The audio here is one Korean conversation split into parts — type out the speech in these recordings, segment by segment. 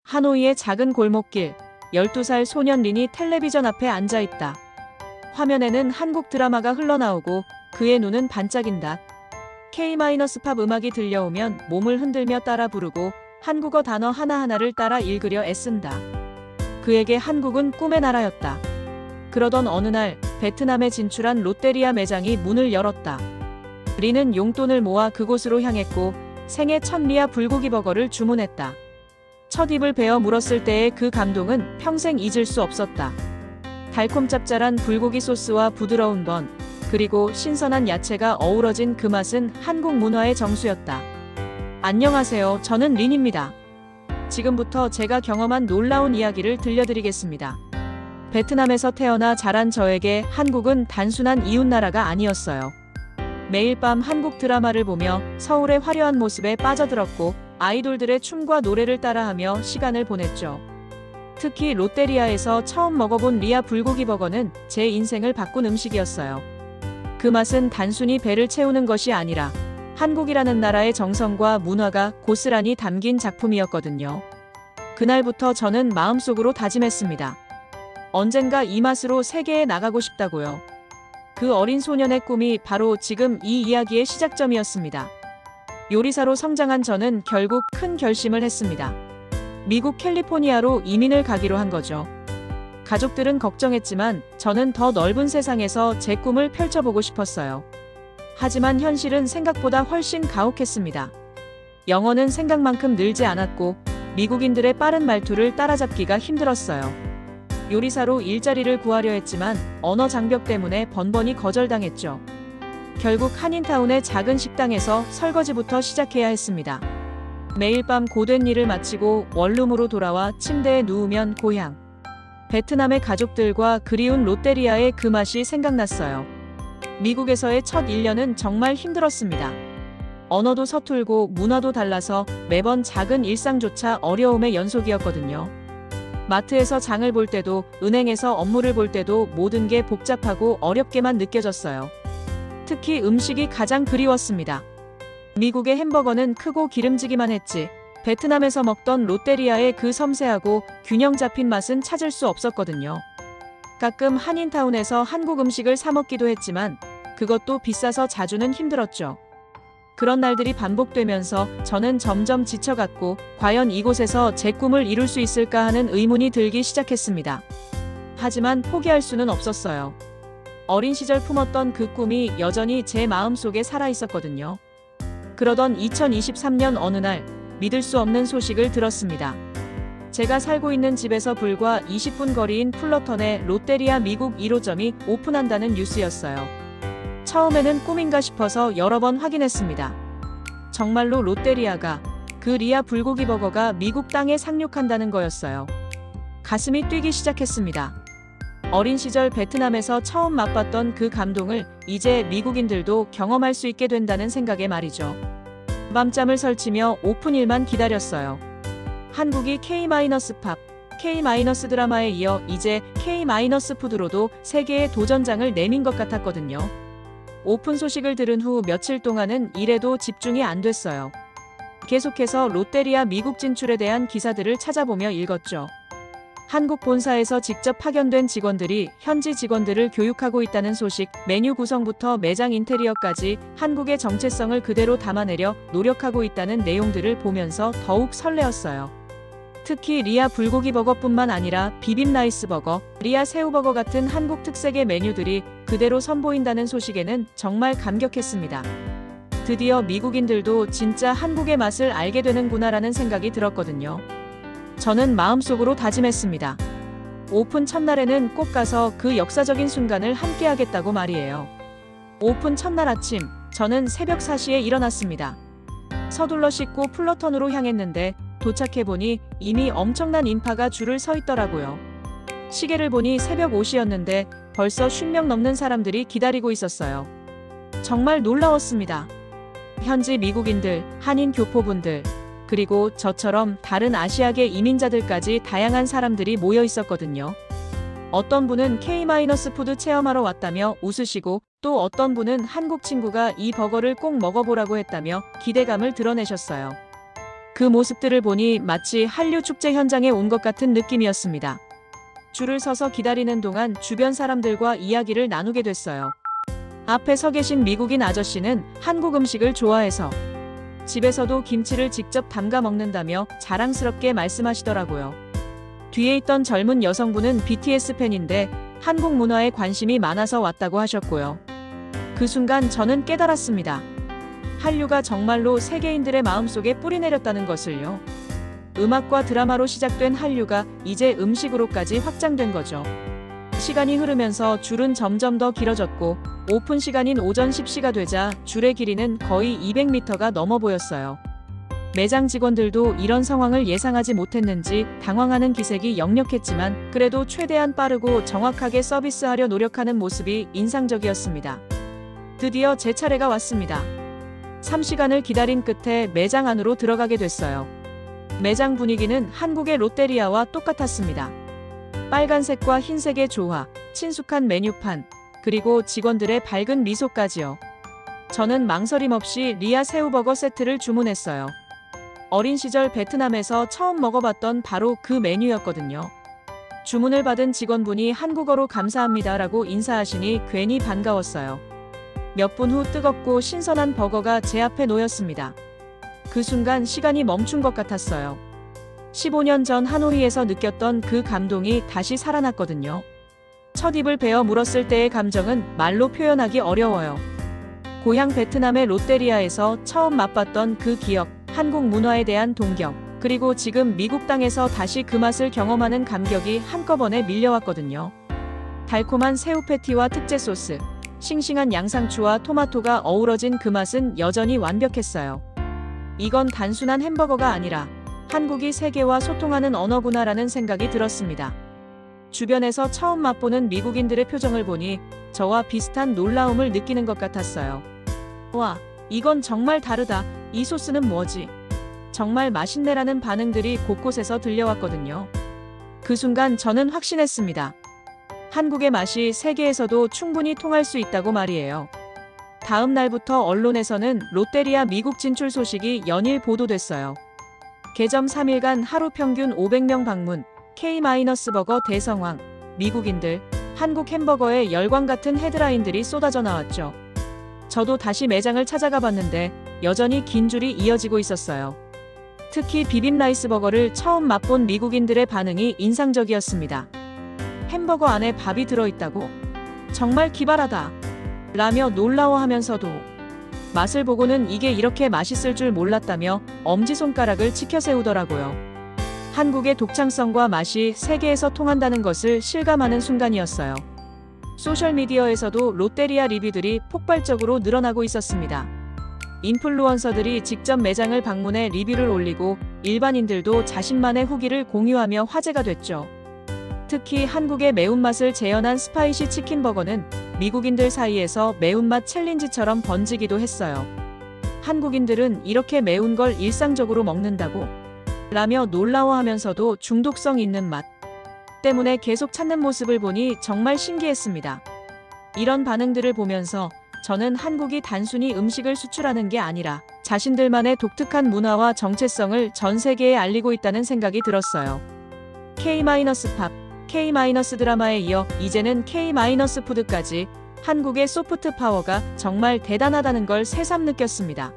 하노이의 작은 골목길, 12살 소년 린이 텔레비전 앞에 앉아있다. 화면에는 한국 드라마가 흘러나오고 그의 눈은 반짝인다. K-팝 음악이 들려오면 몸을 흔들며 따라 부르고 한국어 단어 하나하나를 따라 읽으려 애쓴다. 그에게 한국은 꿈의 나라였다. 그러던 어느 날 베트남에 진출한 롯데리아 매장이 문을 열었다. 린은 용돈을 모아 그곳으로 향했고 생애 첫 리아 불고기 버거를 주문했다. 첫 입을 베어 물었을 때의 그 감동은 평생 잊을 수 없었다. 달콤 짭짤한 불고기 소스와 부드러운 번, 그리고 신선한 야채가 어우러진 그 맛은 한국 문화의 정수였다. 안녕하세요. 저는 린입니다. 지금부터 제가 경험한 놀라운 이야기를 들려드리겠습니다. 베트남에서 태어나 자란 저에게 한국은 단순한 이웃나라가 아니었어요. 매일 밤 한국 드라마를 보며 서울의 화려한 모습에 빠져들었고 아이돌들의 춤과 노래를 따라하며 시간을 보냈죠. 특히 롯데리아에서 처음 먹어본 리아 불고기 버거는 제 인생을 바꾼 음식이었어요. 그 맛은 단순히 배를 채우는 것이 아니라 한국이라는 나라의 정성과 문화가 고스란히 담긴 작품이었거든요. 그날부터 저는 마음속으로 다짐했습니다. 언젠가 이 맛으로 세계에 나가고 싶다고요. 그 어린 소년의 꿈이 바로 지금 이 이야기의 시작점이었습니다. 요리사로 성장한 저는 결국 큰 결심을 했습니다. 미국 캘리포니아로 이민을 가기로 한 거죠. 가족들은 걱정했지만 저는 더 넓은 세상에서 제 꿈을 펼쳐보고 싶었어요. 하지만 현실은 생각보다 훨씬 가혹했습니다. 영어는 생각만큼 늘지 않았고 미국인들의 빠른 말투를 따라잡기가 힘들었어요. 요리사로 일자리를 구하려 했지만 언어 장벽 때문에 번번이 거절당했죠. 결국 한인타운의 작은 식당에서 설거지부터 시작해야 했습니다. 매일 밤 고된 일을 마치고 원룸으로 돌아와 침대에 누우면 고향, 베트남의 가족들과 그리운 롯데리아의 그 맛이 생각났어요. 미국에서의 첫 1년은 정말 힘들었습니다. 언어도 서툴고 문화도 달라서 매번 작은 일상조차 어려움의 연속이었거든요. 마트에서 장을 볼 때도 은행에서 업무를 볼 때도 모든 게 복잡하고 어렵게만 느껴졌어요. 특히 음식이 가장 그리웠습니다. 미국의 햄버거는 크고 기름지기만 했지 베트남에서 먹던 롯데리아의 그 섬세하고 균형 잡힌 맛은 찾을 수 없었거든요. 가끔 한인타운에서 한국 음식을 사 먹기도 했지만 그것도 비싸서 자주는 힘들었죠. 그런 날들이 반복되면서 저는 점점 지쳐갔고 과연 이곳에서 제 꿈을 이룰 수 있을까 하는 의문이 들기 시작했습니다. 하지만 포기할 수는 없었어요. 어린 시절 품었던 그 꿈이 여전히 제 마음속에 살아있었거든요. 그러던 2023년 어느 날 믿을 수 없는 소식을 들었습니다. 제가 살고 있는 집에서 불과 20분 거리인 풀러턴에 롯데리아 미국 1호점이 오픈한다는 뉴스였어요. 처음에는 꿈인가 싶어서 여러 번 확인했습니다. 정말로 롯데리아가, 그 리아 불고기 버거가 미국 땅에 상륙한다는 거였어요. 가슴이 뛰기 시작했습니다. 어린 시절 베트남에서 처음 맛봤던 그 감동을 이제 미국인들도 경험할 수 있게 된다는 생각에 말이죠. 밤잠을 설치며 오픈일만 기다렸어요. 한국이 K-팝, K- 드라마에 이어 이제 K-푸드로도 세계의 도전장을 내민 것 같았거든요. 오픈 소식을 들은 후 며칠 동안은 일에도 집중이 안 됐어요. 계속해서 롯데리아 미국 진출에 대한 기사들을 찾아보며 읽었죠. 한국 본사에서 직접 파견된 직원들이 현지 직원들을 교육하고 있다는 소식, 메뉴 구성부터 매장 인테리어까지 한국의 정체성을 그대로 담아내려 노력하고 있다는 내용들을 보면서 더욱 설레었어요. 특히 리아 불고기 버거뿐만 아니라 비빔 라이스 버거, 리아 새우버거 같은 한국 특색의 메뉴들이 그대로 선보인다는 소식에는 정말 감격했습니다. 드디어 미국인들도 진짜 한국의 맛을 알게 되는구나라는 생각이 들었거든요. 저는 마음속으로 다짐했습니다. 오픈 첫날에는 꼭 가서 그 역사적인 순간을 함께 하겠다고 말이에요. 오픈 첫날 아침, 저는 새벽 4시에 일어났습니다. 서둘러 씻고 풀러턴으로 향했는데 도착해보니 이미 엄청난 인파가 줄을 서 있더라고요. 시계를 보니 새벽 5시였는데 벌써 50명 넘는 사람들이 기다리고 있었어요. 정말 놀라웠습니다. 현지 미국인들, 한인 교포분들, 그리고 저처럼 다른 아시아계 이민자들까지 다양한 사람들이 모여 있었거든요. 어떤 분은 K-푸드 체험하러 왔다며 웃으시고 또 어떤 분은 한국 친구가 이 버거를 꼭 먹어보라고 했다며 기대감을 드러내셨어요. 그 모습들을 보니 마치 한류 축제 현장에 온 것 같은 느낌이었습니다. 줄을 서서 기다리는 동안 주변 사람들과 이야기를 나누게 됐어요. 앞에 서 계신 미국인 아저씨는 한국 음식을 좋아해서 집에서도 김치를 직접 담가 먹는다며 자랑스럽게 말씀하시더라고요. 뒤에 있던 젊은 여성분은 BTS 팬인데 한국 문화에 관심이 많아서 왔다고 하셨고요. 그 순간 저는 깨달았습니다. 한류가 정말로 세계인들의 마음속에 뿌리내렸다는 것을요. 음악과 드라마로 시작된 한류가 이제 음식으로까지 확장된 거죠. 시간이 흐르면서 줄은 점점 더 길어졌고 오픈 시간인 오전 10시가 되자 줄의 길이는 거의 200m가 넘어 보였어요. 매장 직원들도 이런 상황을 예상하지 못했는지 당황하는 기색이 역력했지만 그래도 최대한 빠르고 정확하게 서비스하려 노력하는 모습이 인상적이었습니다. 드디어 제 차례가 왔습니다. 3시간을 기다린 끝에 매장 안으로 들어가게 됐어요. 매장 분위기는 한국의 롯데리아와 똑같았습니다. 빨간색과 흰색의 조화, 친숙한 메뉴판, 그리고 직원들의 밝은 미소까지요. 저는 망설임 없이 리아 새우버거 세트를 주문했어요. 어린 시절 베트남에서 처음 먹어봤던 바로 그 메뉴였거든요. 주문을 받은 직원분이 한국어로 감사합니다라고 인사하시니 괜히 반가웠어요. 몇 분 후 뜨겁고 신선한 버거가 제 앞에 놓였습니다. 그 순간 시간이 멈춘 것 같았어요. 15년 전 하노이에서 느꼈던 그 감동이 다시 살아났거든요. 첫 입을 베어 물었을 때의 감정은 말로 표현하기 어려워요. 고향 베트남의 롯데리아에서 처음 맛봤던 그 기억, 한국 문화에 대한 동경, 그리고 지금 미국 땅에서 다시 그 맛을 경험하는 감격이 한꺼번에 밀려왔거든요. 달콤한 새우 패티와 특제 소스, 싱싱한 양상추와 토마토가 어우러진 그 맛은 여전히 완벽했어요. 이건 단순한 햄버거가 아니라 한국이 세계와 소통하는 언어구나라는 생각이 들었습니다. 주변에서 처음 맛보는 미국인들의 표정을 보니 저와 비슷한 놀라움을 느끼는 것 같았어요. 와, 이건 정말 다르다. 이 소스는 뭐지? 정말 맛있네라는 반응들이 곳곳에서 들려왔거든요. 그 순간 저는 확신했습니다. 한국의 맛이 세계에서도 충분히 통할 수 있다고 말이에요. 다음 날부터 언론에서는 롯데리아 미국 진출 소식이 연일 보도됐어요. 개점 3일간 하루 평균 500명 방문, K-버거 대성황, 미국인들, 한국 햄버거에 열광 같은 헤드라인들이 쏟아져 나왔죠. 저도 다시 매장을 찾아가 봤는데 여전히 긴 줄이 이어지고 있었어요. 특히 비빔라이스 버거를 처음 맛본 미국인들의 반응이 인상적이었습니다. 햄버거 안에 밥이 들어있다고? 정말 기발하다. 라며 놀라워하면서도 맛을 보고는 이게 이렇게 맛있을 줄 몰랐다며 엄지손가락을 치켜 세우더라고요. 한국의 독창성과 맛이 세계에서 통한다는 것을 실감하는 순간이었어요. 소셜미디어에서도 롯데리아 리뷰들이 폭발적으로 늘어나고 있었습니다. 인플루언서들이 직접 매장을 방문해 리뷰를 올리고 일반인들도 자신만의 후기를 공유하며 화제가 됐죠. 특히 한국의 매운맛을 재현한 스파이시 치킨 버거는 미국인들 사이에서 매운맛 챌린지처럼 번지기도 했어요. 한국인들은 이렇게 매운 걸 일상적으로 먹는다고? 라며 놀라워하면서도 중독성 있는 맛 때문에 계속 찾는 모습을 보니 정말 신기했습니다. 이런 반응들을 보면서 저는 한국이 단순히 음식을 수출하는 게 아니라 자신들만의 독특한 문화와 정체성을 전 세계에 알리고 있다는 생각이 들었어요. K-팝, K-드라마에 이어 이제는 K-푸드까지 한국의 소프트 파워가 정말 대단하다는 걸 새삼 느꼈습니다.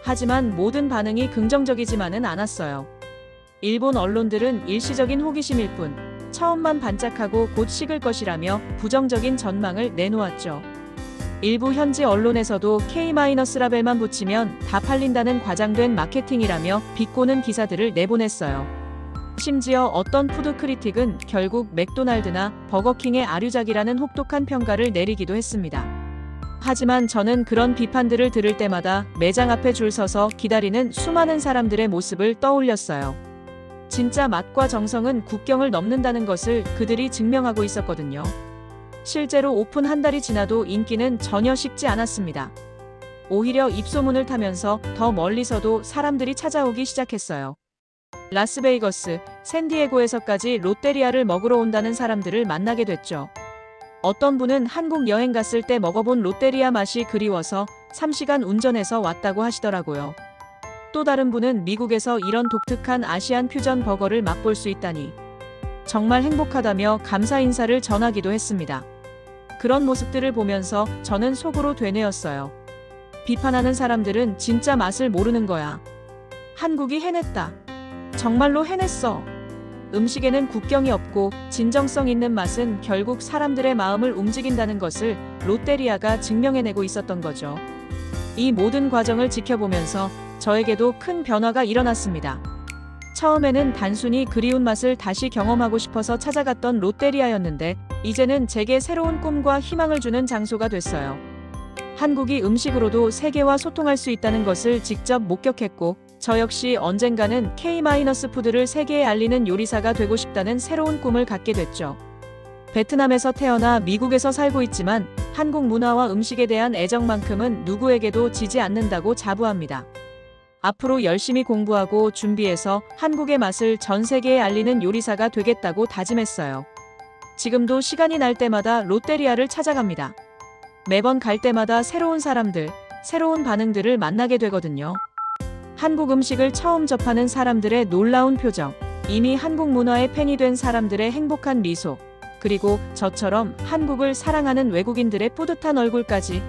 하지만 모든 반응이 긍정적이지만은 않았어요. 일본 언론들은 일시적인 호기심일 뿐 처음만 반짝하고 곧 식을 것이라며 부정적인 전망을 내놓았죠. 일부 현지 언론에서도 K-라벨만 붙이면 다 팔린다는 과장된 마케팅이라며 비꼬는 기사들을 내보냈어요. 심지어 어떤 푸드 크리틱은 결국 맥도날드나 버거킹의 아류작이라는 혹독한 평가를 내리기도 했습니다. 하지만 저는 그런 비판들을 들을 때마다 매장 앞에 줄 서서 기다리는 수많은 사람들의 모습을 떠올렸어요. 진짜 맛과 정성은 국경을 넘는다는 것을 그들이 증명하고 있었거든요. 실제로 오픈 한 달이 지나도 인기는 전혀 식지 않았습니다. 오히려 입소문을 타면서 더 멀리서도 사람들이 찾아오기 시작했어요. 라스베이거스, 샌디에고에서까지 롯데리아를 먹으러 온다는 사람들을 만나게 됐죠. 어떤 분은 한국 여행 갔을 때 먹어본 롯데리아 맛이 그리워서 3시간 운전해서 왔다고 하시더라고요. 또 다른 분은 미국에서 이런 독특한 아시안 퓨전 버거를 맛볼 수 있다니 정말 행복하다며 감사 인사를 전하기도 했습니다. 그런 모습들을 보면서 저는 속으로 되뇌었어요. 비판하는 사람들은 진짜 맛을 모르는 거야. 한국이 해냈다. 정말로 해냈어. 음식에는 국경이 없고 진정성 있는 맛은 결국 사람들의 마음을 움직인다는 것을 롯데리아가 증명해내고 있었던 거죠. 이 모든 과정을 지켜보면서 저에게도 큰 변화가 일어났습니다. 처음에는 단순히 그리운 맛을 다시 경험하고 싶어서 찾아갔던 롯데리아였는데 이제는 제게 새로운 꿈과 희망을 주는 장소가 됐어요. 한국이 음식으로도 세계와 소통할 수 있다는 것을 직접 목격했고 저 역시 언젠가는 K-푸드를 세계에 알리는 요리사가 되고 싶다는 새로운 꿈을 갖게 됐죠. 베트남에서 태어나 미국에서 살고 있지만 한국 문화와 음식에 대한 애정만큼은 누구에게도 지지 않는다고 자부합니다. 앞으로 열심히 공부하고 준비해서 한국의 맛을 전 세계에 알리는 요리사가 되겠다고 다짐했어요. 지금도 시간이 날 때마다 롯데리아를 찾아갑니다. 매번 갈 때마다 새로운 사람들, 새로운 반응들을 만나게 되거든요. 한국 음식을 처음 접하는 사람들의 놀라운 표정, 이미 한국 문화의 팬이 된 사람들의 행복한 미소, 그리고 저처럼 한국을 사랑하는 외국인들의 뿌듯한 얼굴까지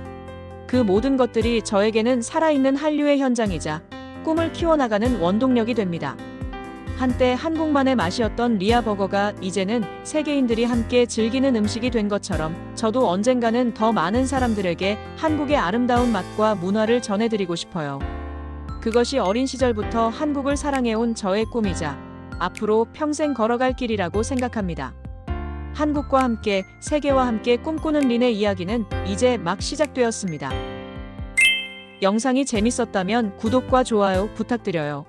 그 모든 것들이 저에게는 살아있는 한류의 현장이자 꿈을 키워나가는 원동력이 됩니다. 한때 한국만의 맛이었던 리아버거가 이제는 세계인들이 함께 즐기는 음식이 된 것처럼 저도 언젠가는 더 많은 사람들에게 한국의 아름다운 맛과 문화를 전해드리고 싶어요. 그것이 어린 시절부터 한국을 사랑해온 저의 꿈이자 앞으로 평생 걸어갈 길이라고 생각합니다. 한국과 함께 세계와 함께 꿈꾸는 린의 이야기는 이제 막 시작되었습니다. 영상이 재밌었다면 구독과 좋아요 부탁드려요.